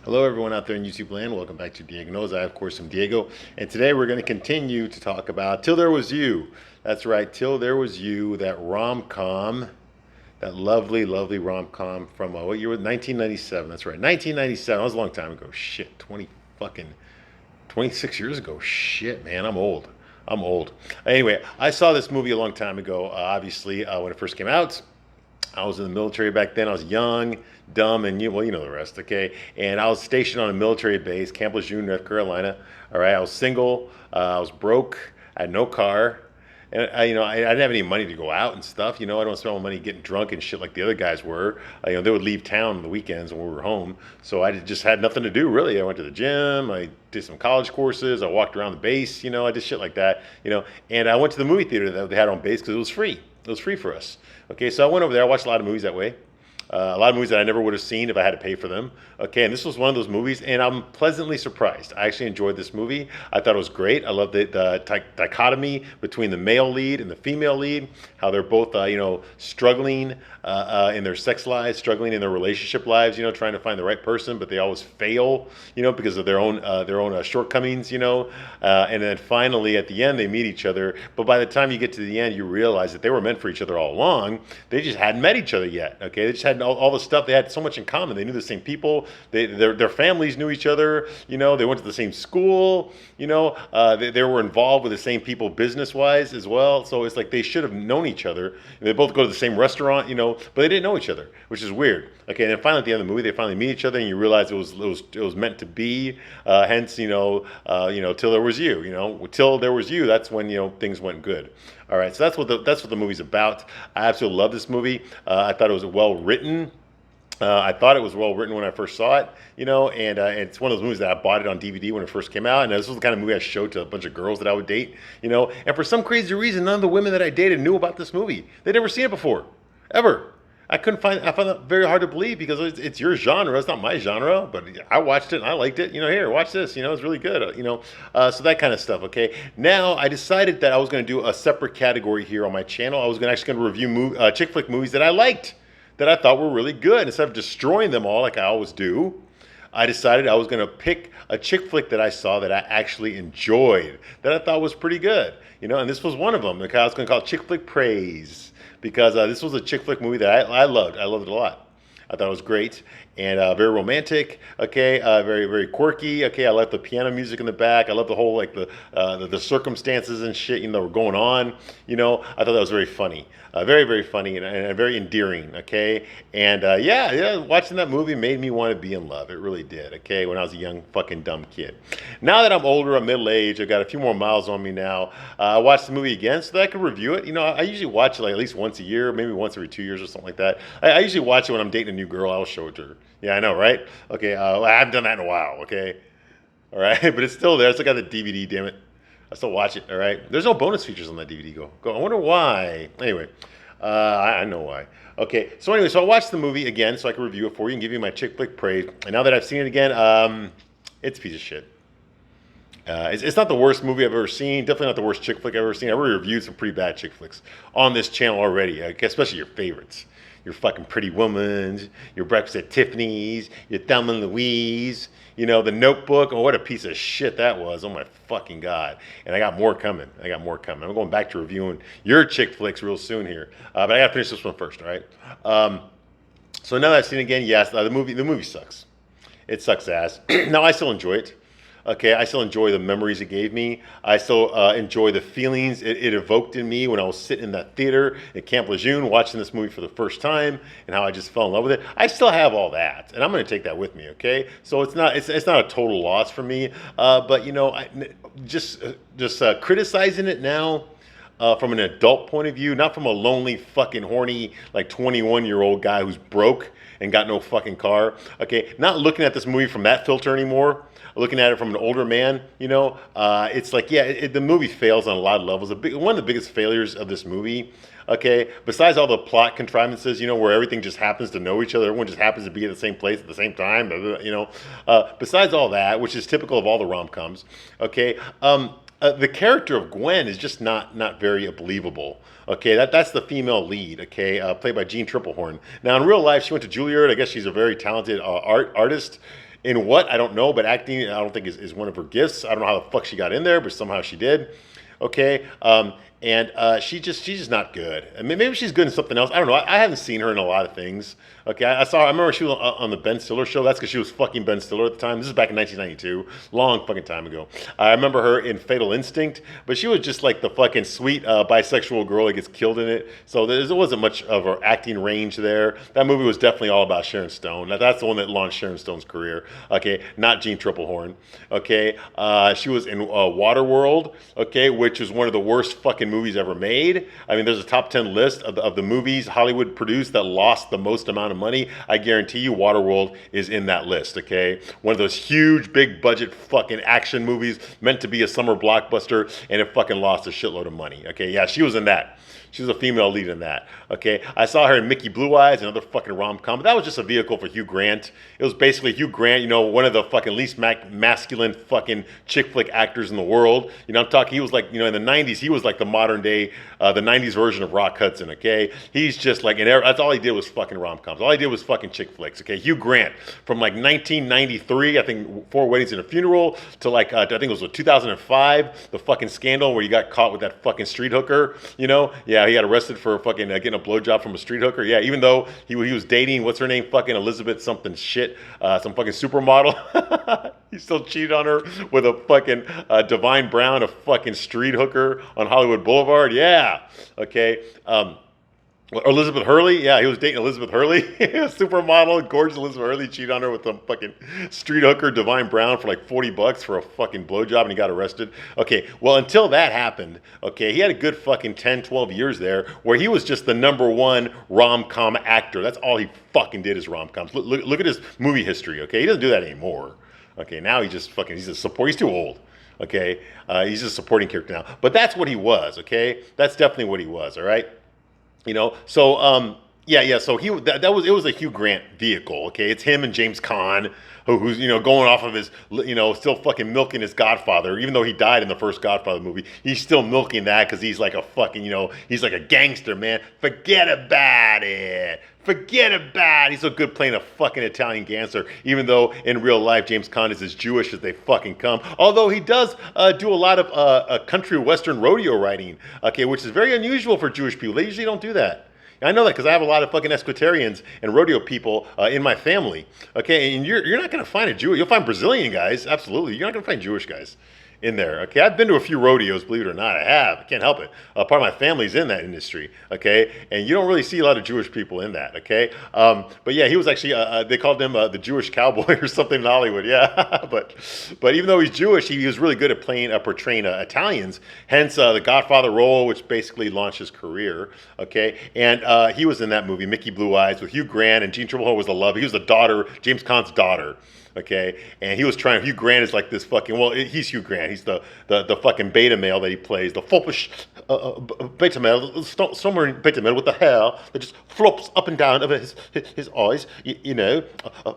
Hello, everyone out there in YouTube land. Welcome back to Diego Knows. I, of course, am Diego. And today we're going to continue to talk about Till There Was You. That's right, Till There Was You, that rom-com, that lovely, lovely rom-com from, what year was it? 1997. That's right, 1997. That was a long time ago. Shit, 26 years ago. Shit, man, I'm old. I'm old. Anyway, I saw this movie a long time ago, obviously, when it first came out. I was in the military back then. I was young, dumb, and you know the rest, okay? And I was stationed on a military base, Camp Lejeune, North Carolina. All right, I was single. I was broke. I had no car. And I didn't have any money to go out and stuff. I don't spend my money getting drunk and shit like the other guys were. They would leave town on the weekends when we were home. So I just had nothing to do, really. I went to the gym. I did some college courses. I walked around the base. I did shit like that. And I went to the movie theater that they had on base because it was free. It was free for us. Okay, so I went over there. I watched a lot of movies that way. A lot of movies that I never would have seen if I had to pay for them. Okay, and this was one of those movies, and I'm pleasantly surprised. I actually enjoyed this movie. I thought it was great. I love the dichotomy between the male lead and the female lead, how they're both, struggling in their sex lives, struggling in their relationship lives, trying to find the right person, but they always fail, because of their own shortcomings, and then finally at the end they meet each other. But by the time you get to the end, you realize that they were meant for each other all along. They just hadn't met each other yet. Okay, they just had all the stuff. They had so much in common. They knew the same people. Their families knew each other. They went to the same school. They were involved with the same people business wise as well. So it's like they should have known each other. They both go to the same restaurant, but they didn't know each other, which is weird. Okay, and then finally at the end of the movie, they finally meet each other, and you realize it was meant to be. Hence, till there was you. Till there was you. That's when things went good. All right, so that's what the movie's about. I absolutely love this movie. I thought it was well written. I thought it was well written when I first saw it, and it's one of those movies that I bought it on DVD when it first came out, and this was the kind of movie I showed to a bunch of girls that I would date, and for some crazy reason, none of the women that I dated knew about this movie. They'd never seen it before, ever. I found it very hard to believe because it's your genre, it's not my genre, but I watched it and I liked it. Here, watch this, it's really good, so that kind of stuff, okay? Now, I decided that I was going to do a separate category here on my channel. I was actually going to review chick flick movies that I liked, that I thought were really good. Instead of destroying them all like I always do, I decided I was going to pick a chick flick that I saw that I actually enjoyed, that I thought was pretty good, and this was one of them. Okay, I was going to call it Chick Flick Praise because this was a chick flick movie that I loved. I loved it a lot. I thought it was great and very romantic. Okay, very very quirky. Okay, I liked the piano music in the back. I loved the whole the circumstances and shit that were going on. I thought that was very funny, very very funny and very endearing. Okay, and yeah, watching that movie made me want to be in love. It really did. Okay, when I was a young fucking dumb kid. Now that I'm older, I'm middle aged. I've got a few more miles on me now. I watched the movie again so that I could review it. I usually watch it like at least once a year, maybe once every 2 years or something like that. I usually watch it when I'm dating a new girl. I'll show it to her. Yeah, I know, right? Okay, I haven't done that in a while, okay? All right, but it's still there. I still got the DVD, damn it. I still watch it, all right? There's no bonus features on that DVD. Go. I wonder why. Anyway, I know why. Okay, so anyway, so I watched the movie again so I can review it for you and give you my chick flick praise. And now that I've seen it again, it's a piece of shit. It's not the worst movie I've ever seen. Definitely not the worst chick flick I've ever seen. I've already reviewed some pretty bad chick flicks on this channel already, especially your favorites. Your fucking Pretty Woman, your Breakfast at Tiffany's, your Thelma and Louise, The Notebook. Oh, what a piece of shit that was. Oh my fucking God. And I got more coming. I'm going back to reviewing your chick flicks real soon here. But I got to finish this one first, all right? So now that I've seen it again, yes, the movie sucks. It sucks ass. Now I still enjoy it. Okay, I still enjoy the memories it gave me. I still enjoy the feelings it evoked in me when I was sitting in that theater at Camp Lejeune watching this movie for the first time and how I just fell in love with it. I still have all that, and I'm going to take that with me, okay? So it's not a total loss for me, but just criticizing it now from an adult point of view, not from a lonely fucking horny like 21-year-old guy who's broke and got no fucking car. Okay, not looking at this movie from that filter anymore. Looking at it from an older man, it's like, yeah, the movie fails on a lot of levels. One of the biggest failures of this movie, okay, besides all the plot contrivances, where everything just happens to know each other, everyone just happens to be at the same place at the same time, besides all that, which is typical of all the rom-coms, okay, the character of Gwen is just not very believable. Okay, that's the female lead. Okay, played by Jean Triplehorn. Now in real life, she went to Juilliard. I guess she's a very talented artist. In what? I don't know, but acting, I don't think is one of her gifts. I don't know how the fuck she got in there, but somehow she did. Okay. And she's just not good. I mean, maybe she's good in something else. I don't know. I haven't seen her in a lot of things. Okay, I remember she was on the Ben Stiller show. That's because she was fucking Ben Stiller at the time. This is back in 1992, long fucking time ago. I remember her in Fatal Instinct, but she was just like the fucking sweet bisexual girl that gets killed in it. So there wasn't much of her acting range there. That movie was definitely all about Sharon Stone. That's the one that launched Sharon Stone's career. Okay, not Jean Triplehorn. Okay, she was in Waterworld. Okay, which is one of the worst fucking movies ever made. I mean, there's a top 10 list of the movies Hollywood produced that lost the most amount of money. I guarantee you Waterworld is in that list, okay? One of those huge, big budget fucking action movies meant to be a summer blockbuster, and it fucking lost a shitload of money, okay? Yeah, she was in that. She was a female lead in that. Okay, I saw her in Mickey Blue Eyes, another fucking rom-com. But that was just a vehicle for Hugh Grant. It was basically Hugh Grant, you know, one of the fucking least masculine fucking chick flick actors in the world. You know, I'm talking. He was like, you know, in the '90s, he was like the modern day, the '90s version of Rock Hudson. Okay, he's just like, that's all he did was fucking rom-coms. All he did was fucking chick flicks. Okay, Hugh Grant from like 1993, I think, Four Weddings and a Funeral, to like I think it was 2005, the fucking scandal where you got caught with that fucking street hooker. You know, yeah. He got arrested for fucking getting a blowjob from a street hooker. Yeah, even though he was dating, what's her name? Fucking Elizabeth something shit, some fucking supermodel. He still cheated on her with a fucking Divine Brown, a fucking street hooker on Hollywood Boulevard. Yeah, okay. Elizabeth Hurley, yeah, he was dating Elizabeth Hurley, supermodel, gorgeous Elizabeth Hurley, cheated on her with some fucking street hooker, Divine Brown, for like $40 for a fucking blowjob, and he got arrested. Okay, well, until that happened, okay, he had a good fucking 10, 12 years there where he was just the #1 rom-com actor. That's all he fucking did is rom-coms. Look at his movie history, okay? He doesn't do that anymore. Okay, now he's a support, he's too old. Okay, he's just a supporting character now. But that's what he was, okay? That's definitely what he was, all right? You know, so yeah. So it was a Hugh Grant vehicle. Okay, it's him and James Caan, who's going off of his still fucking milking his Godfather, even though he died in the first Godfather movie. He's still milking that because he's like a fucking he's like a gangster, man. Forget about it. Forget about it. He's so good playing a fucking Italian gangster, even though in real life James Caan is as Jewish as they fucking come. Although he does do a lot of country western rodeo riding, okay, which is very unusual for Jewish people. They usually don't do that. I know that because I have a lot of fucking Esquitarians and rodeo people in my family. Okay, and you're not going to find a Jew. You'll find Brazilian guys, absolutely. You're not going to find Jewish guys in there. Okay, I've been to a few rodeos, believe it or not. I have. I can't help it. Part of my family's in that industry. Okay, and you don't really see a lot of Jewish people in that. Okay, but yeah, he was actually they called him the Jewish cowboy or something in Hollywood. Yeah, but even though he's Jewish, he was really good at portraying Italians. Hence the Godfather role, which basically launched his career. Okay, and he was in that movie Mickey Blue Eyes with Hugh Grant, and Jean Triplehorn was the love. He was the daughter, James Caan's daughter. Okay, and he was trying. Hugh Grant is like this fucking. Well, he's Hugh Grant. He's the fucking beta male that he plays, the foppish beta male, somewhere in beta male with the hair that just flops up and down over his eyes.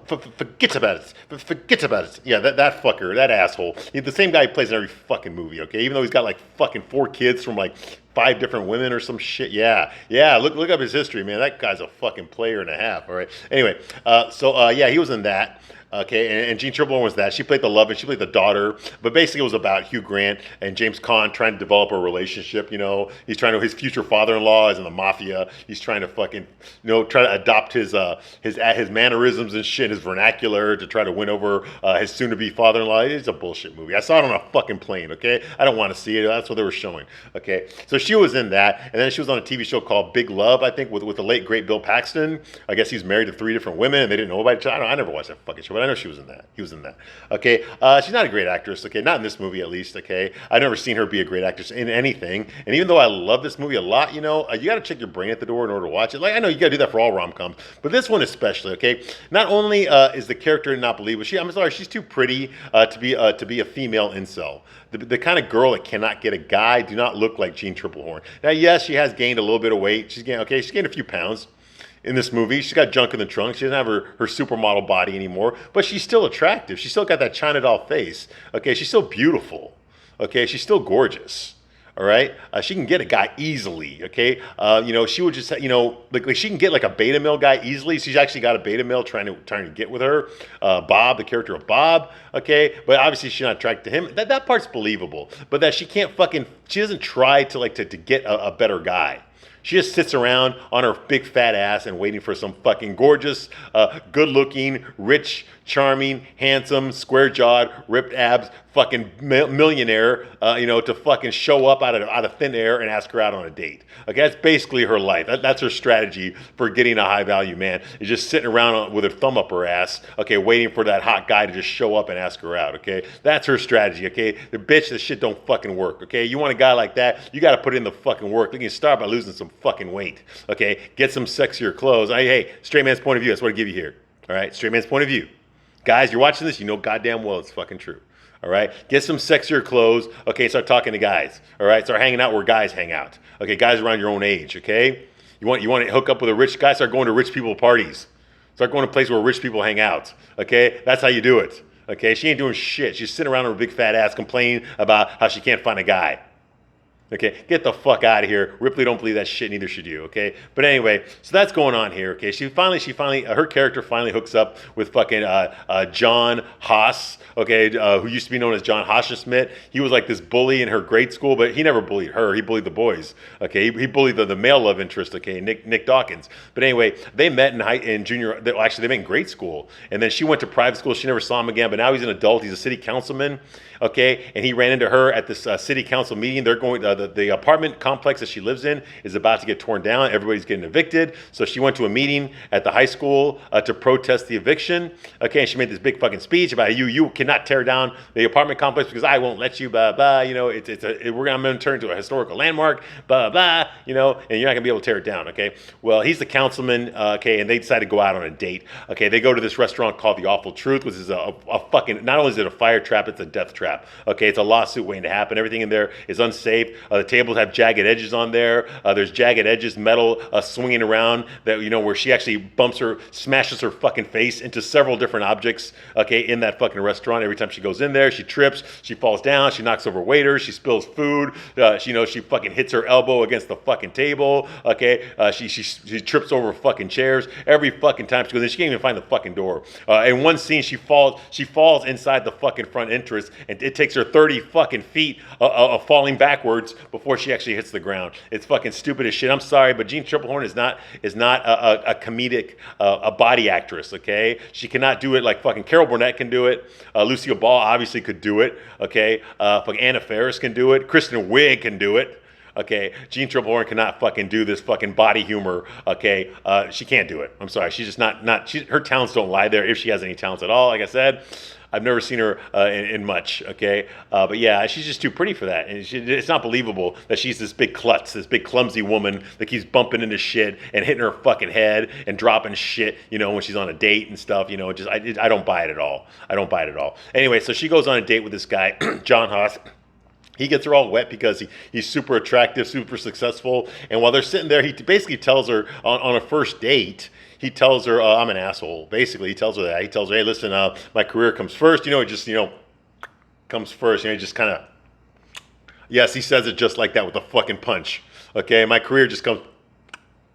Forget about it. Forget about it. Yeah, that fucker, that asshole. He's the same guy he plays in every fucking movie. Okay, even though he's got like fucking 4 kids from like 5 different women or some shit. Yeah. Look up his history, man. That guy's a fucking player and a half. All right. Anyway, yeah, he was in that. Okay, and Jean Triplehorn was that. She played the love and she played the daughter. But basically, it was about Hugh Grant and James Caan trying to develop a relationship. He's trying to. His future father-in-law is in the mafia. He's trying to fucking, try to adopt his mannerisms and shit, his vernacular to try to win over his soon-to-be father-in-law. It's a bullshit movie. I saw it on a fucking plane. Okay, I don't want to see it. That's what they were showing. Okay, so she was in that, and then she was on a TV show called Big Love, I think, with the late great Bill Paxton. I guess he's married to 3 different women, and they didn't know about each other. I never watched that fucking show. But I know she was in that. He was in that. Okay. She's not a great actress. Okay. Not in this movie, at least. Okay. I've never seen her be a great actress in anything. And even though I love this movie a lot, you got to check your brain at the door in order to watch it. Like, I know you got to do that for all rom-coms, but this one especially. Okay. Not only is the character not believable, she's too pretty to be a female incel. The kind of girl that cannot get a guy do not look like Jean Triplehorn. Now, yes, she has gained a little bit of weight. She's gained a few pounds. In this movie, she's got junk in the trunk. She doesn't have her supermodel body anymore, but she's still attractive. She's still got that China doll face. Okay, she's still beautiful. Okay, she's still gorgeous. All right, she can get a guy easily. Okay, she would just, like she can get like a beta male guy easily. She's actually got a beta male trying to get with her. Bob, the character of Bob. Okay, but obviously she's not attracted to him. That part's believable. But that she doesn't try to get a better guy. She just sits around on her big fat ass and waiting for some fucking gorgeous, good-looking, rich, charming, handsome, square-jawed, ripped abs, fucking millionaire, to fucking show up out of thin air and ask her out on a date. Okay, that's basically her life. That's her strategy for getting a high-value man. Is just sitting around with her thumb up her ass, okay, waiting for that hot guy to just show up and ask her out. Okay, that's her strategy. Okay, the bitch, this shit don't fucking work. Okay, you want a guy like that, you got to put in the fucking work. You can start by losing some fucking weight. Okay, get some sexier clothes. Hey, straight man's point of view. That's what I give you here. All right, straight man's point of view. Guys, you're watching this, you know goddamn well it's fucking true. All right, get some sexier clothes. Okay, start talking to guys. All right, start hanging out where guys hang out. Okay, guys around your own age. Okay, you want to hook up with a rich guy? Start going to rich people parties. Start going to places where rich people hang out. Okay, that's how you do it. Okay, she ain't doing shit. She's sitting around on her big fat ass complaining about how she can't find a guy. Okay, get the fuck out of here. Ripley don't believe that shit, neither should you, okay? But anyway, so that's going on here, okay? She finally, her character finally hooks up with fucking John Haas, okay, who used to be known as John Hasselschmidt. He was like this bully in her grade school, but he never bullied her. He bullied the boys, okay? He bullied the male love interest, okay, Nick Dawkins. But anyway, they met in junior, actually they met in grade school, and then she went to private school. She never saw him again, but now he's an adult. He's a city councilman, okay? And he ran into her at this city council meeting. They're going the apartment complex that she lives in is about to get torn down. Everybody's getting evicted. So she went to a meeting at the high school to protest the eviction. Okay, and she made this big fucking speech about you cannot tear down the apartment complex because I won't let you, blah, blah. I'm going to turn into a historical landmark, blah, blah, and you're not going to be able to tear it down, okay? Well, he's the councilman, okay, and they decide to go out on a date. Okay, they go to this restaurant called The Awful Truth, which is a fucking, not only is it a fire trap, it's a death trap. Okay, it's a lawsuit waiting to happen. Everything in there is unsafe. The tables have jagged edges on there. There's jagged edges, metal swinging around that, where she actually smashes her fucking face into several different objects, okay, in that fucking restaurant. Every time she goes in there, she trips, she falls down, she knocks over waiters, she spills food, she fucking hits her elbow against the fucking table, okay, she trips over fucking chairs. Every fucking time she goes in, she can't even find the fucking door. In one scene, she falls inside the fucking front entrance, and it takes her 30 fucking feet of falling backwards before she actually hits the ground. It's fucking stupid as shit. I'm sorry, but Jean Triplehorn is not a comedic a body actress. Okay, she cannot do it like fucking Carol Burnett can do it. Lucille Ball obviously could do it. Okay, fucking Anna Faris can do it. Kristen Wiig can do it. Okay, Jean Triplehorn cannot fucking do this fucking body humor. Okay, she can't do it. I'm sorry, she's just not. Her talents don't lie there if she has any talents at all. Like I said, I've never seen her in much, okay? But yeah, she's just too pretty for that. And it's not believable that she's this big klutz, this big clumsy woman that keeps bumping into shit and hitting her fucking head and dropping shit, when she's on a date and stuff, I don't buy it at all. I don't buy it at all. Anyway, so she goes on a date with this guy, John Haas. He gets her all wet because he's super attractive, super successful. And while they're sitting there, he basically tells her on a first date, he tells her, I'm an asshole. Basically, he tells her that. He tells her, hey, listen, my career comes first. It just, comes first. He just kind of, yes, he says it just like that with a fucking punch. Okay, my career just comes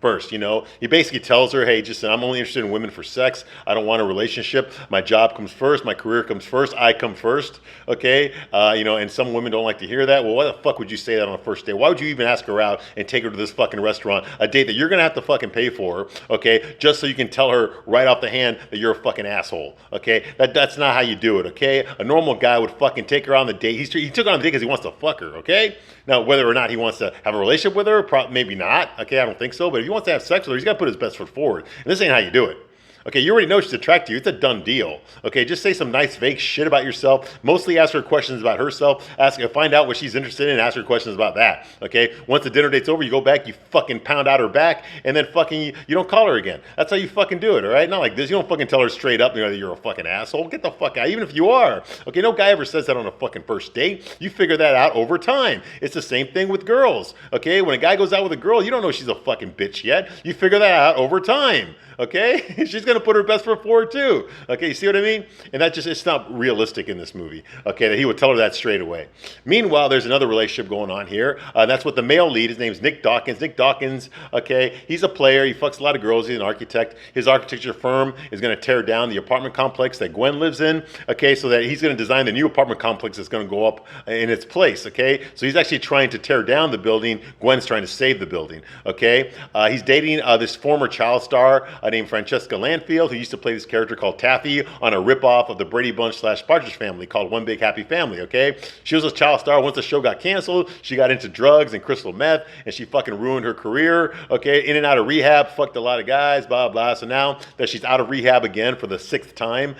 first. He basically tells her, hey, just I'm only interested in women for sex. I don't want a relationship. My job comes first. My career comes first. I come first. Okay, and some women don't like to hear that. Well, why the fuck would you say that on a first date? Why would you even ask her out and take her to this fucking restaurant, a date that you're gonna have to fucking pay for? Okay, just so you can tell her right off the hand that you're a fucking asshole. Okay, that's not how you do it. Okay, a normal guy would fucking take her on the date. He took her on the date because he wants to fuck her. Okay, now whether or not he wants to have a relationship with her, maybe not. Okay, I don't think so. But if he wants to have sex with her, he's got to put his best foot forward. And this ain't how you do it. Okay, you already know she's attracted to you. It's a done deal. Okay, just say some nice vague shit about yourself. Mostly ask her questions about herself. Find out what she's interested in and ask her questions about that. Okay, once the dinner date's over, you go back, you fucking pound out her back, and then fucking you don't call her again. That's how you fucking do it, all right? Not like this. You don't fucking tell her straight up that you're a fucking asshole. Get the fuck out, even if you are. Okay, no guy ever says that on a fucking first date. You figure that out over time. It's the same thing with girls. Okay, when a guy goes out with a girl, you don't know she's a fucking bitch yet. You figure that out over time. Okay, she's gonna gonna put her best foot forward too. Okay, you see what I mean? And that just, it's not realistic in this movie. Okay, that he would tell her that straight away. Meanwhile, there's another relationship going on here. That's what the male lead, his name's Nick Dawkins. Nick Dawkins, okay, he's a player. He fucks a lot of girls. He's an architect. His architecture firm is going to tear down the apartment complex that Gwen lives in, okay, so that he's going to design the new apartment complex that's going to go up in its place, okay? So he's actually trying to tear down the building. Gwen's trying to save the building, okay? He's dating this former child star named Francesca Landfield, who used to play this character called Taffy on a ripoff of the Brady Bunch / Partridge Family called One Big Happy Family, okay? She was a child star. Once the show got canceled, she got into drugs and crystal meth, and she fucking ruined her career, okay? In and out of rehab, fucked a lot of guys, blah, blah. So now that she's out of rehab again for the 6th time,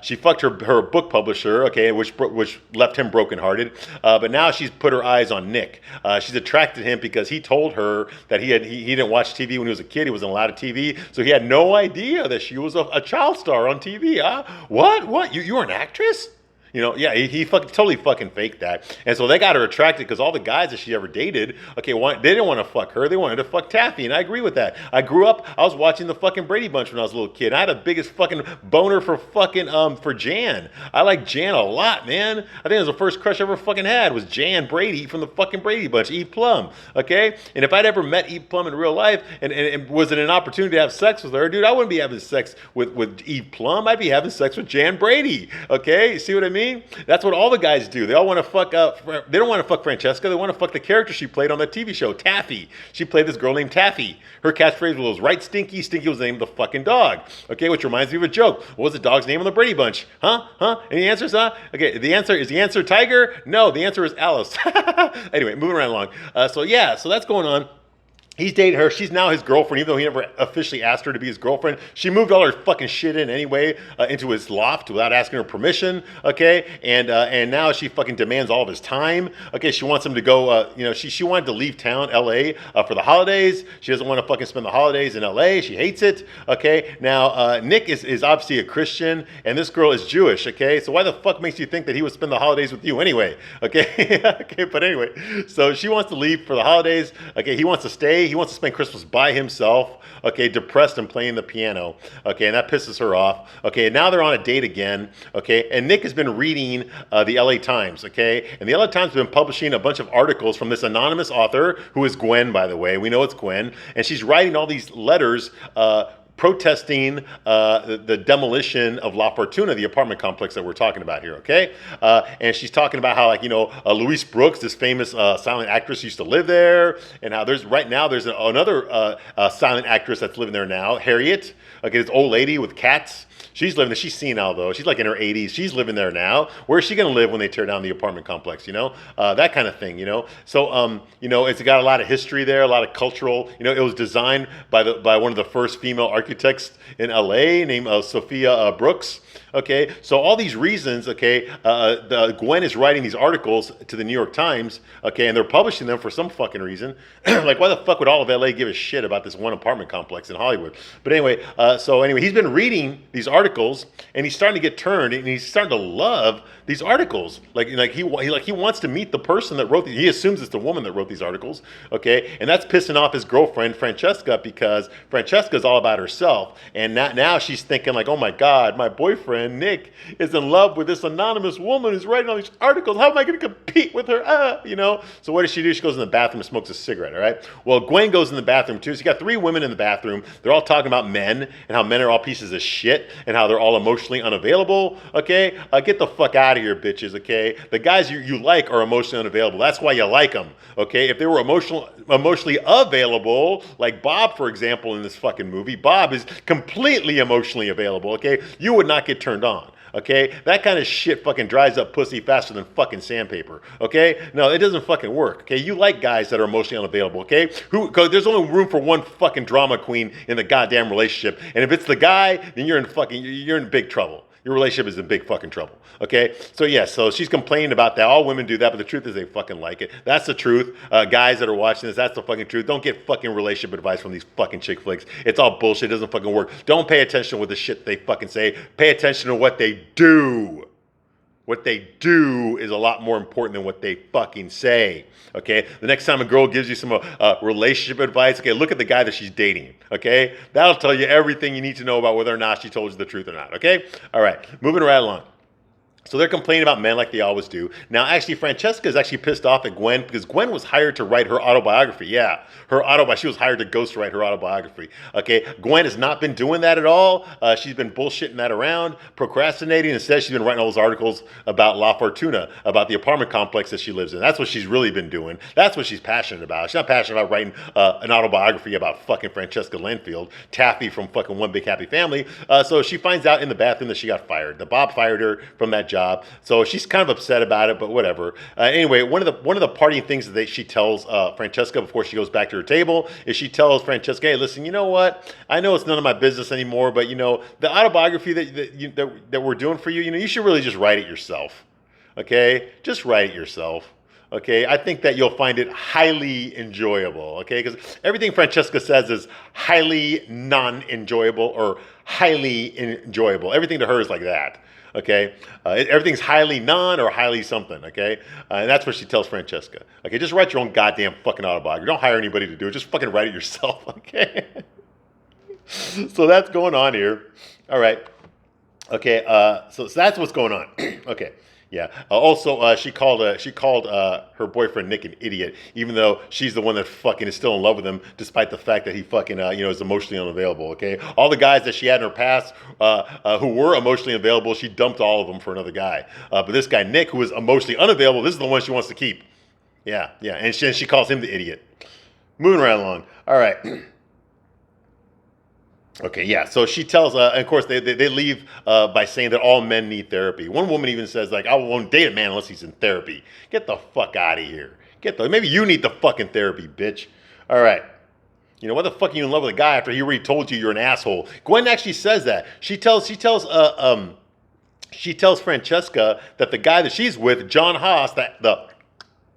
she fucked her book publisher, okay, which left him brokenhearted. But now she's put her eyes on Nick. She's attracted him because he told her that he didn't watch TV when he was a kid. He wasn't allowed to TV, so he had no idea that she was a child star on TV. Huh? What? You were an actress? You know, yeah, he totally fucking faked that. And so they got her attracted because all the guys that she ever dated, okay, they didn't want to fuck her. They wanted to fuck Taffy. And I agree with that. I grew up, I was watching the fucking Brady Bunch when I was a little kid. I had the biggest fucking boner for fucking, for Jan. I like Jan a lot, man. I think it was the first crush I ever fucking had was Jan Brady from the fucking Brady Bunch, Eve Plum, okay? And if I'd ever met Eve Plum in real life and was it an opportunity to have sex with her, dude, I wouldn't be having sex with Eve Plum. I'd be having sex with Jan Brady, okay? You see what I mean? That's what all the guys do. They all want to fuck they don't want to fuck Francesca. They want to fuck the character she played on the TV show, Taffy. She played this girl named Taffy. Her catchphrase was right stinky. Stinky was the name of the fucking dog. Okay, which reminds me of a joke. What was the dog's name on the Brady Bunch? Huh? Any answers, huh? Okay, the answer Tiger? No, the answer is Alice. Anyway, moving right along. So that's going on. He's dated her. She's now his girlfriend, even though he never officially asked her to be his girlfriend. She moved all her fucking shit in anyway into his loft without asking her permission, okay? And now she fucking demands all of his time. Okay, she wants him to go, she wanted to leave town, L.A., for the holidays. She doesn't want to fucking spend the holidays in L.A. She hates it, okay? Now, Nick is obviously a Christian, and this girl is Jewish, okay? So why the fuck makes you think that he would spend the holidays with you anyway, okay? Okay, but anyway, so she wants to leave for the holidays. Okay, he wants to stay. He wants to spend Christmas by himself, okay, depressed and playing the piano, okay, and that pisses her off, okay, and now they're on a date again, okay, and Nick has been reading the LA Times, okay, and the LA Times has been publishing a bunch of articles from this anonymous author, who is Gwen, by the way, we know it's Gwen, and she's writing all these letters, protesting the demolition of La Fortuna, the apartment complex that we're talking about here, okay? And she's talking about how, Louise Brooks, this famous silent actress, used to live there, and how there's another silent actress that's living there now, Harriet, okay, this old lady with cats. She's living there. She's senile, though. She's like in her 80s. She's living there now. Where's she going to live when they tear down the apartment complex, that kind of thing, So, it's got a lot of history there, a lot of cultural, it was designed by one of the first female architects in LA named Sophia Brooks. Okay, so all these reasons, okay, Gwen is writing these articles to the New York Times, okay, and they're publishing them for some fucking reason. Like, why the fuck would all of LA give a shit about this one apartment complex in Hollywood? But anyway, he's been reading these articles, and he's starting to get turned, and he's starting to love these articles. He wants to meet the person that wrote these. He assumes it's the woman that wrote these articles, okay, and that's pissing off his girlfriend Francesca because Francesca's all about herself, and now she's thinking like, oh my God, my boyfriend Nick is in love with this anonymous woman who's writing all these articles. How am I going to compete with her? So what does she do? She goes in the bathroom and smokes a cigarette, all right? Well, Gwen goes in the bathroom too. So you got 3 women in the bathroom. They're all talking about men and how men are all pieces of shit and how they're all emotionally unavailable, okay? Get the fuck out of here, bitches, okay? The guys you like are emotionally unavailable. That's why you like them, okay? If they were emotionally available, like Bob, for example, in this fucking movie, Bob is completely emotionally available, okay? You would not get turned on. Okay, that kind of shit fucking dries up pussy faster than fucking sandpaper. Okay, no, it doesn't fucking work. Okay, you like guys that are emotionally unavailable. Okay, because there's only room for one fucking drama queen in the goddamn relationship, and if it's the guy, then you're in big trouble. Your relationship is in big fucking trouble. Okay? So she's complaining about that. All women do that, but the truth is they fucking like it. That's the truth. Guys that are watching this, that's the fucking truth. Don't get fucking relationship advice from these fucking chick flicks. It's all bullshit. It doesn't fucking work. Don't pay attention to what the shit they fucking say. Pay attention to what they do. What they do is a lot more important than what they fucking say. Okay, the next time a girl gives you some relationship advice, okay, look at the guy that she's dating. Okay, that'll tell you everything you need to know about whether or not she told you the truth or not. Okay, all right, moving right along. So they're complaining about men like they always do. Now, actually, Francesca is actually pissed off at Gwen because Gwen was hired to write her autobiography. Yeah, she was hired to ghostwrite her autobiography. Okay, Gwen has not been doing that at all. She's been bullshitting that around, procrastinating. Instead, she's been writing all those articles about La Fortuna, about the apartment complex that she lives in. That's what she's really been doing. That's what she's passionate about. She's not passionate about writing an autobiography about fucking Francesca Lenfield, Taffy from fucking One Big Happy Family. So she finds out in the bathroom that she got fired. The Bob fired her from that job. So she's kind of upset about it, but whatever. Anyway, one of the parting things that she tells Francesca before she goes back to her table is she tells Francesca, "Hey, listen, you know what? I know it's none of my business anymore, but you know the autobiography that we're doing for you, you know, you should really just write it yourself. Okay, just write it yourself." Okay, I think that you'll find it highly enjoyable. Okay, because everything Francesca says is highly non-enjoyable or highly enjoyable. Everything to her is like that. Okay, everything's highly non or highly something. Okay, and that's what she tells Francesca. Okay, just write your own goddamn fucking autobiography. Don't hire anybody to do it. Just fucking write it yourself. Okay. So that's going on here. All right. Okay. So that's what's going on. Okay. Yeah. Also, she called her boyfriend Nick an idiot, even though she's the one that fucking is still in love with him, despite the fact that he fucking is emotionally unavailable. Okay, all the guys that she had in her past who were emotionally available, she dumped all of them for another guy. But this guy Nick, who is emotionally unavailable, this is the one she wants to keep. Yeah, and she calls him the idiot. Moving right along. All right. Okay, yeah. So she tells, and of course, they leave by saying that all men need therapy. One woman even says, like, "I won't date a man unless he's in therapy." Get the fuck out of here. Maybe you need the fucking therapy, bitch. All right. You know, what the fuck are you in love with a guy after he already told you you're an asshole? Gwen actually says that. She tells Francesca that the guy that she's with, John Haas, the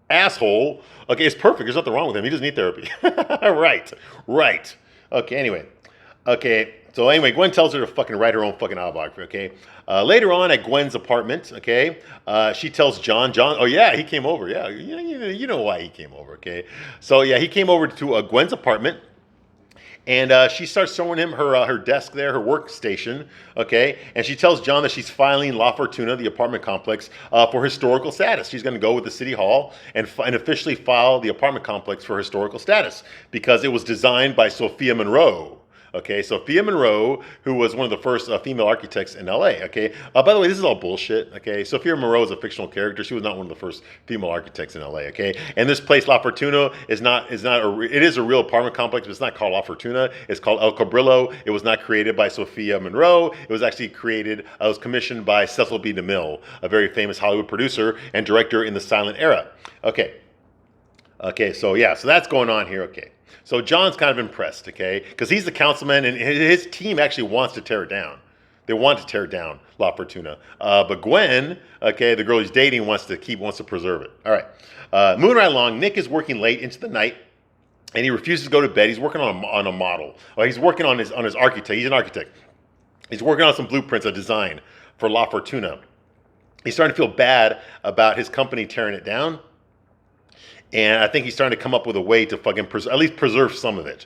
asshole, okay, is perfect. There's nothing wrong with him. He doesn't need therapy. Right. Okay, anyway. Okay, so anyway, Gwen tells her to fucking write her own fucking autobiography, okay? Later on at Gwen's apartment, okay, she tells John, oh yeah, he came over, yeah, you know why he came over, okay? So yeah, he came over to Gwen's apartment, and she starts showing him her desk there, her workstation, okay? And she tells John that she's filing La Fortuna, the apartment complex, for historical status. She's going to go with the city hall and officially file the apartment complex for historical status because it was designed by Sophia Monroe. Okay, Sophia Monroe, who was one of the first female architects in LA. Okay, by the way, this is all bullshit. Okay, Sophia Monroe is a fictional character. She was not one of the first female architects in LA. Okay, and this place La Fortuna is a real apartment complex, but it's not called La Fortuna. It's called El Cabrillo. It was not created by Sophia Monroe. It was actually was commissioned by Cecil B. DeMille, a very famous Hollywood producer and director in the silent era. Okay, so that's going on here. Okay. So John's kind of impressed, okay, because he's the councilman and his team actually wants to tear it down. They want to tear down La Fortuna, but Gwen, okay, the girl he's dating, wants to preserve it. All right, moving right along. Nick is working late into the night, and he refuses to go to bed. He's working on a model. He's working on his architect. He's an architect. He's working on some blueprints, a design for La Fortuna. He's starting to feel bad about his company tearing it down. And I think he's starting to come up with a way to fucking at least preserve some of it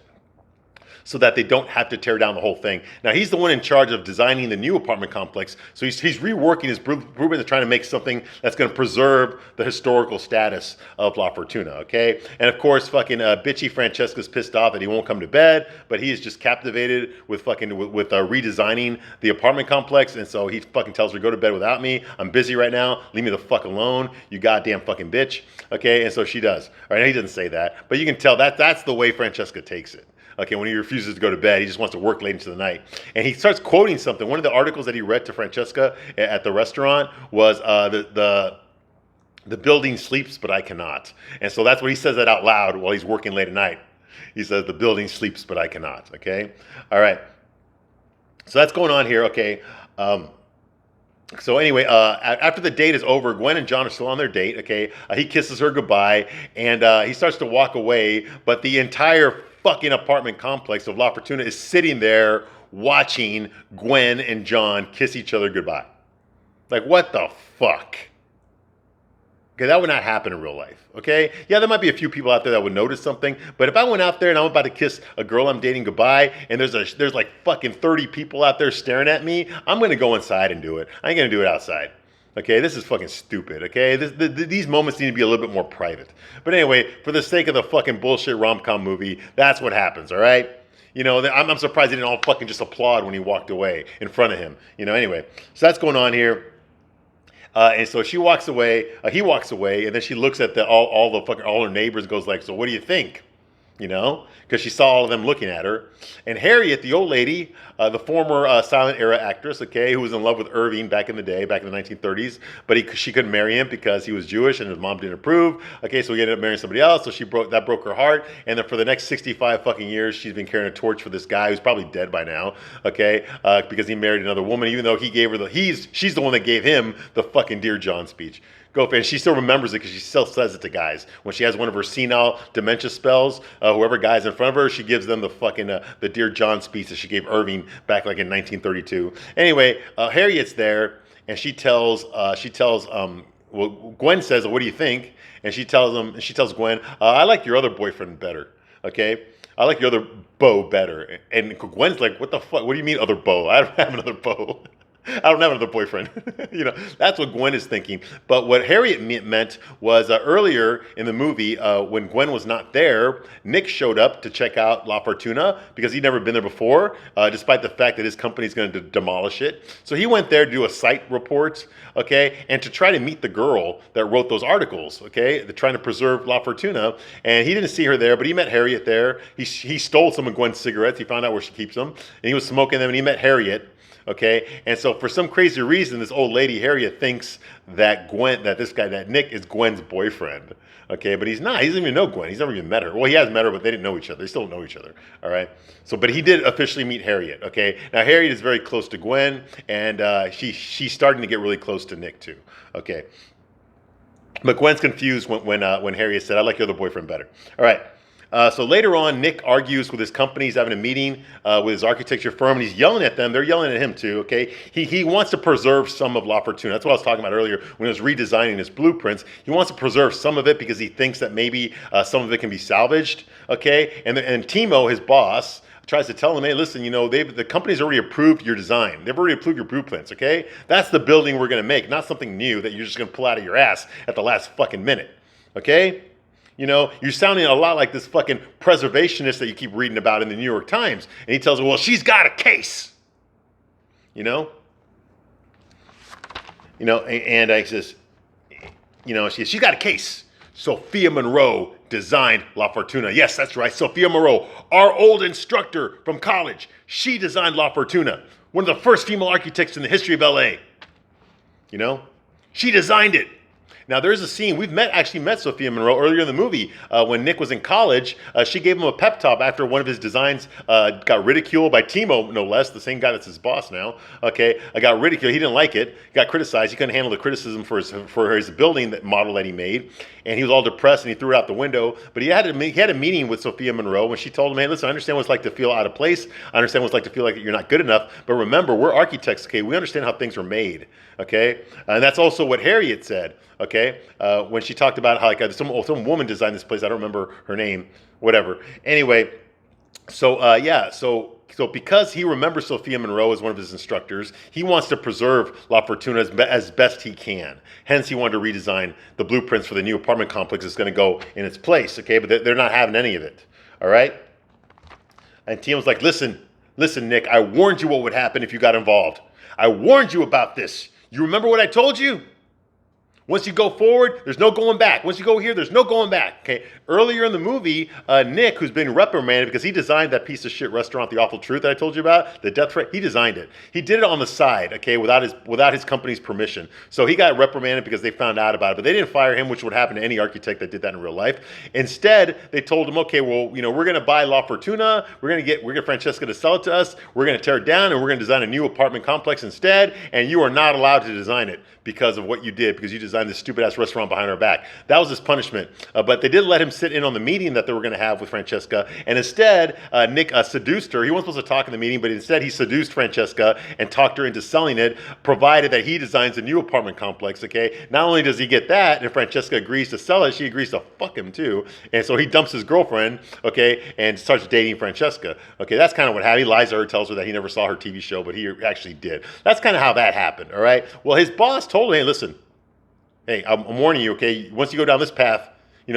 so that they don't have to tear down the whole thing. Now, he's the one in charge of designing the new apartment complex. So he's reworking his blueprint to try to make something that's going to preserve the historical status of La Fortuna, okay? And of course, fucking bitchy Francesca's pissed off that he won't come to bed, but he is just captivated with redesigning the apartment complex. And so he fucking tells her, "Go to bed without me. I'm busy right now. Leave me the fuck alone, you goddamn fucking bitch." Okay, and so she does. All right, he doesn't say that, but you can tell that's the way Francesca takes it. Okay, when he refuses to go to bed, he just wants to work late into the night. And he starts quoting something. One of the articles that he read to Francesca at the restaurant was the building sleeps, but I cannot. And so that's what he says that out loud while he's working late at night. He says, "The building sleeps, but I cannot." Okay? All right. So that's going on here. Okay. So anyway, after the date is over, Gwen and John are still on their date. Okay. He kisses her goodbye, and he starts to walk away, but the entire fucking apartment complex of La Fortuna is sitting there watching Gwen and John kiss each other goodbye. Like, what the fuck? Okay, that would not happen in real life. Okay, yeah, there might be a few people out there that would notice something, but if I went out there and I'm about to kiss a girl I'm dating goodbye, and there's like fucking 30 people out there staring at me, I'm gonna go inside and do it. I ain't gonna do it outside. Okay, this is fucking stupid. Okay, these moments need to be a little bit more private. But anyway, for the sake of the fucking bullshit rom-com movie, that's what happens. All right. You know, I'm surprised they didn't all fucking just applaud when he walked away in front of him. You know, anyway, so that's going on here. And so she walks away, he walks away, and then she looks at all her neighbors and goes like, so what do you think? You know, because she saw all of them looking at her. And Harriet, the old lady, the former silent era actress, okay, who was in love with Irving back in the day, back in the 1930s, but she couldn't marry him because he was Jewish and his mom didn't approve. Okay, so he ended up marrying somebody else. So that broke her heart. And then for the next 65 fucking years, she's been carrying a torch for this guy who's probably dead by now. Okay, because he married another woman, even though he gave her she's the one that gave him the fucking Dear John speech. Go and she still remembers it because she still says it to guys when she has one of her senile dementia spells. Whoever guy's in front of her, she gives them the fucking the Dear John speech that she gave Irving back like in 1932. Anyway, Harriet's there and she tells Gwen says, "What do you think?" And she tells Gwen, "I like your other boyfriend better." Okay. I like your other beau better. And Gwen's like, "What the fuck? What do you mean other beau? I don't have another beau." I don't have another boyfriend. You know, that's what Gwen is thinking. But what Harriet meant was earlier in the movie, when Gwen was not there, Nick showed up to check out La Fortuna because he'd never been there before, despite the fact that his company's going to demolish it. So he went there to do a site report, okay, and to try to meet the girl that wrote those articles, okay, they're trying to preserve La Fortuna. And he didn't see her there, but he met Harriet there. He stole some of Gwen's cigarettes. He found out where she keeps them, and he was smoking them, and he met Harriet. Okay, and so for some crazy reason, this old lady Harriet thinks that Nick is Gwen's boyfriend. Okay, but he's not. He doesn't even know Gwen. He's never even met her. Well, he has met her, but they didn't know each other. They still don't know each other. All right. So, but he did officially meet Harriet. Okay. Now Harriet is very close to Gwen, and she's starting to get really close to Nick too. Okay. But Gwen's confused when Harriet said, "I like your other boyfriend better." All right. So later on, Nick argues with his company. He's having a meeting with his architecture firm, and he's yelling at them. They're yelling at him too, okay? He wants to preserve some of La Fortuna. That's what I was talking about earlier when he was redesigning his blueprints. He wants to preserve some of it because he thinks that maybe some of it can be salvaged, okay? And Timo, his boss, tries to tell him, "Hey, listen, you know, the company's already approved your design. They've already approved your blueprints, okay? That's the building we're going to make, not something new that you're just going to pull out of your ass at the last fucking minute, okay?" You know, you're sounding a lot like this fucking preservationist that you keep reading about in the New York Times. And he tells her, "Well, she's got a case." You know? And he says, she's got a case. Sophia Monroe designed La Fortuna. Yes, that's right. Sophia Monroe, our old instructor from college. She designed La Fortuna. One of the first female architects in the history of LA. You know? She designed it. Now, there's a scene, we've actually met Sophia Monroe earlier in the movie. When Nick was in college, she gave him a pep talk after one of his designs got ridiculed by Timo, no less, the same guy that's his boss now. Okay, got ridiculed. He didn't like it, got criticized. He couldn't handle the criticism for his building model that he made. And he was all depressed and he threw it out the window. But he had a meeting with Sophia Monroe when she told him, "Hey, listen, I understand what it's like to feel out of place. I understand what it's like to feel like you're not good enough. But remember, we're architects, okay? We understand how things are made, okay?" And that's also what Harriet said. Okay, when she talked about how like some woman designed this place, I don't remember her name, whatever. Anyway, so so because he remembers Sophia Monroe as one of his instructors, he wants to preserve La Fortuna as best he can. Hence, he wanted to redesign the blueprints for the new apartment complex that's going to go in its place. Okay, but they're not having any of it. All right, and Timo's like, listen, Nick, I warned you what would happen if you got involved. I warned you about this. You remember what I told you? Once you go forward, there's no going back. Once you go here, there's no going back. Okay. Earlier in the movie, Nick, who's been reprimanded because he designed that piece of shit restaurant, The Awful Truth, that I told you about, the death threat. He designed it. He did it on the side, okay, without his company's permission. So he got reprimanded because they found out about it. But they didn't fire him, which would happen to any architect that did that in real life. Instead, they told him, okay, well, we're going to buy La Fortuna. We're going to get Francesca to sell it to us. We're going to tear it down, and we're going to design a new apartment complex instead. And you are not allowed to design it because of what you did, because you designed designed this stupid ass restaurant behind her back. That was his punishment. But they did let him sit in on the meeting that they were going to have with Francesca, and instead Nick seduced her. He wasn't supposed to talk in the meeting, but instead he seduced Francesca and talked her into selling it, provided that he designs a new apartment complex. Okay, not only does he get that, and Francesca agrees to sell it, she agrees to fuck him too, and so he dumps his girlfriend, okay, and starts dating Francesca. Okay, that's kind of what happened. He lies to her, tells her that he never saw her TV show, but he actually did. That's kind of how that happened. All right. Well, his boss told him, "Hey, listen, hey, I'm warning you. Okay, once you go down this path,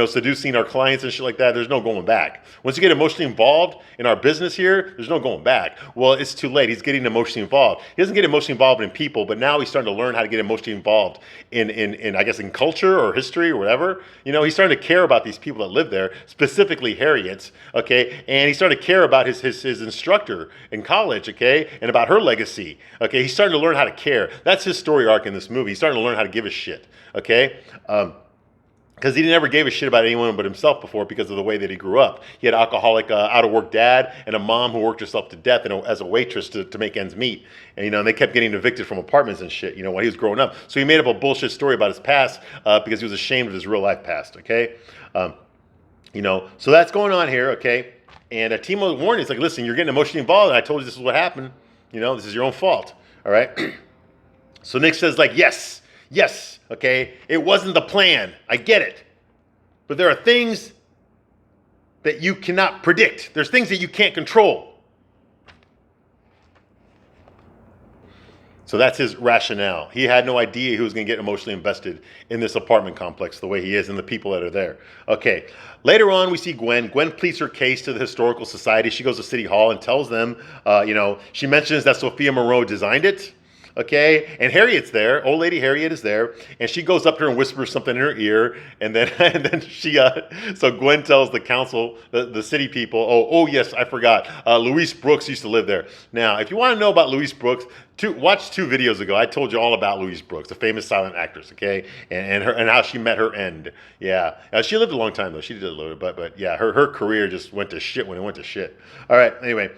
seducing our clients and shit like that, there's no going back. Once you get emotionally involved in our business here, there's no going back." Well, it's too late. He's getting emotionally involved. He doesn't get emotionally involved in people, but now he's starting to learn how to get emotionally involved in I guess in culture or history or whatever. He's starting to care about these people that live there, specifically Harriet's. Okay, and he's starting to care about his instructor in college. Okay, and about her legacy. Okay, he's starting to learn how to care. That's his story arc in this movie. He's starting to learn how to give a shit. Okay. Because he never gave a shit about anyone but himself before because of the way that he grew up. He had an alcoholic, out-of-work dad and a mom who worked herself to death as a waitress to make ends meet. And, and they kept getting evicted from apartments and shit, while he was growing up. So he made up a bullshit story about his past because he was ashamed of his real-life past, okay? So that's going on here, okay? And Timo warned, he's like, listen, you're getting emotionally involved, and I told you this is what happened. This is your own fault, all right? So Nick says, like, yes, okay, it wasn't the plan. I get it. But there are things that you cannot predict. There's things that you can't control. So that's his rationale. He had no idea he was going to get emotionally invested in this apartment complex the way he is and the people that are there. Okay. Later on, we see Gwen. Gwen pleads her case to the Historical Society. She goes to City Hall and tells them, she mentions that Sophia Moreau designed it. Okay, and Harriet's there. Old lady Harriet is there, and she goes up to her and whispers something in her ear, and then she. So Gwen tells the council, the city people, oh yes, I forgot. Louise Brooks used to live there. Now, if you want to know about Louise Brooks, watch 2 videos ago. I told you all about Louise Brooks, the famous silent actress. Okay, and how she met her end. Yeah, she lived a long time though. She did a little bit, but yeah, her career just went to shit when it went to shit. All right, anyway.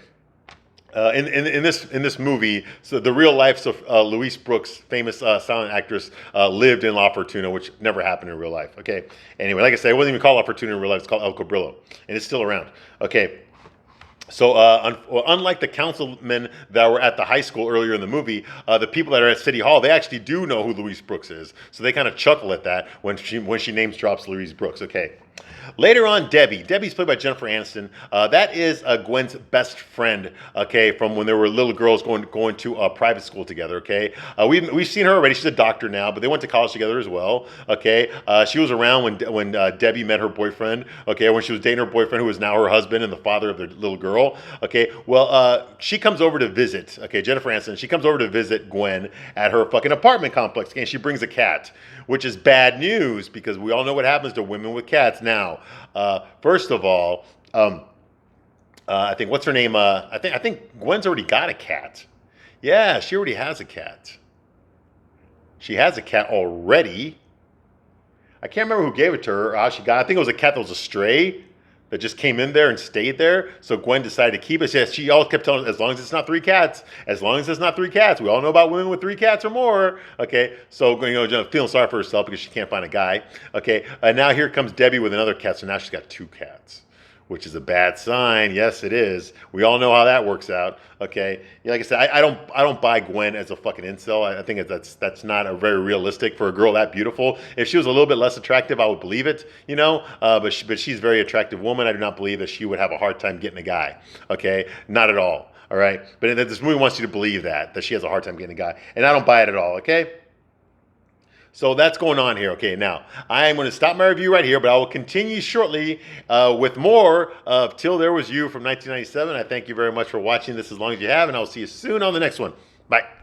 In this movie, so the real life Louise Brooks, famous silent actress, lived in La Fortuna, which never happened in real life. Okay. Anyway, like I said, it wasn't even called La Fortuna in real life. It's called El Cabrillo, and it's still around. Okay. So unlike the councilmen that were at the high school earlier in the movie, the people that are at City Hall, they actually do know who Louise Brooks is. So they kind of chuckle at that when she names drops Louise Brooks. Okay. Later on, Debbie's played by Jennifer Aniston. That is Gwen's best friend, okay, from when they were little girls going to private school together, okay? We've seen her already. She's a doctor now, but they went to college together as well, okay? She was around when Debbie met her boyfriend, okay, when she was dating her boyfriend, who is now her husband and the father of their little girl, okay? Well, she comes over to visit, okay, Jennifer Aniston, she comes over to visit Gwen at her fucking apartment complex, okay, and she brings a cat, which is bad news because we all know what happens to women with cats. Now, first of all, I think what's her name? I think Gwen's already got a cat. Yeah, she already has a cat. She has a cat already. I can't remember who gave it to her or how she got it. I think it was a cat that was a stray that just came in there and stayed there. So Gwen decided to keep it. She always kept telling us, as long as it's not 3 cats, as long as it's not 3 cats. We all know about women with 3 cats or more. Okay, so feeling sorry for herself because she can't find a guy. Okay, and now here comes Debbie with another cat. So now she's got 2 cats, which is a bad sign. Yes, it is. We all know how that works out. Okay, like I said, I don't buy Gwen as a fucking incel. I think that's not a very realistic for a girl that beautiful. If she was a little bit less attractive, I would believe it. But she's a very attractive woman. I do not believe that she would have a hard time getting a guy. Okay, not at all. All right, but this movie wants you to believe that she has a hard time getting a guy, and I don't buy it at all. Okay. So that's going on here. Okay, now I am going to stop my review right here, but I will continue shortly with more of Till There Was You from 1997. I thank you very much for watching this as long as you have, and I will see you soon on the next one. Bye.